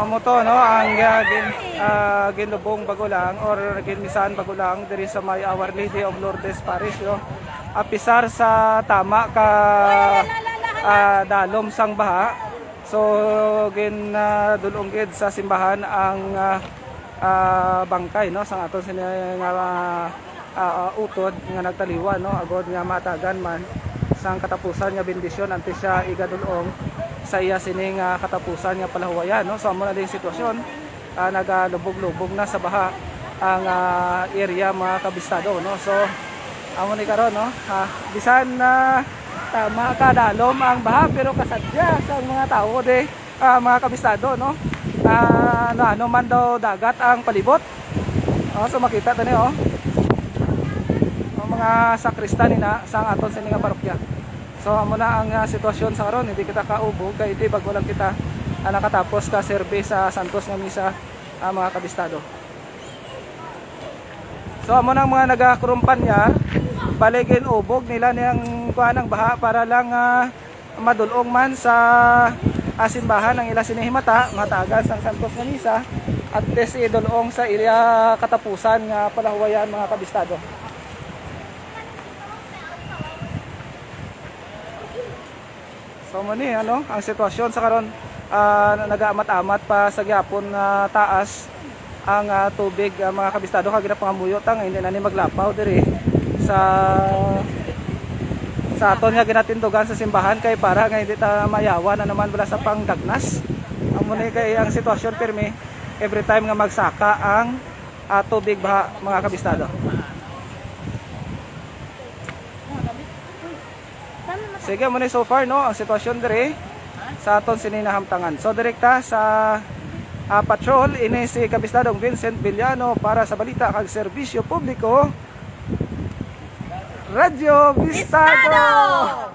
amo to no ang ginlubong bagulang or ginmisan bagulang diri sa may Our Lady of Lourdes Parish yo. Apisar sa tama ka dalom sang baha. So dulong gid sa simbahan ang bangkay no sang aton sini utod nga nagtaliwa no agod nga matagan man sang katapusan nga bendisyon antes siya igadulong sa iya sining katapusan nga palahuwayan no. So amo na din sitwasyon nagalubog-lubog na sa baha ang area mga kabistado no. So amo ni karon no bisan tama ka dalom ang baha pero kasadya sa mga tao de mga kabistado no. Ano man daw dagat ang palibot. So makita tani ang mga sakristan nina sang aton sa nga parokya. So amo na ang sitwasyon sa karon, hindi kita kaubog kay di bago lang kita nakatapos ka service sa Santos nga misa mga kabistado. So amo nang mga nagakurumpanya baligin ubog nila niyang kuan ng baha para lang madulong man sa simbahan ng ila sinihimata matagas ang Santos nga misa at des idulong sa ila katapusan nga palahuwayan mga kabistado. So mani ang sitwasyon sa karon nagaamat-amat pa sa gyapon taas ang tubig mga kabistado kag pangamuyot hindi na ni maglapaw diri sa aton nga ginatindugan sa simbahan kay para nga hindi ta mayawan na naman wala sa pangdagnas. Amo ni kay ang sitwasyon pirmi every time nga magsaka ang tubig baha mga kabistado. Sige mo ni so far no ang sitwasyon dire sa aton sininahamtangan. So direkta sa patrol ini si Kabistadong Vincent Villano para sa balita kag serbisyo publiko Radyo Bistado.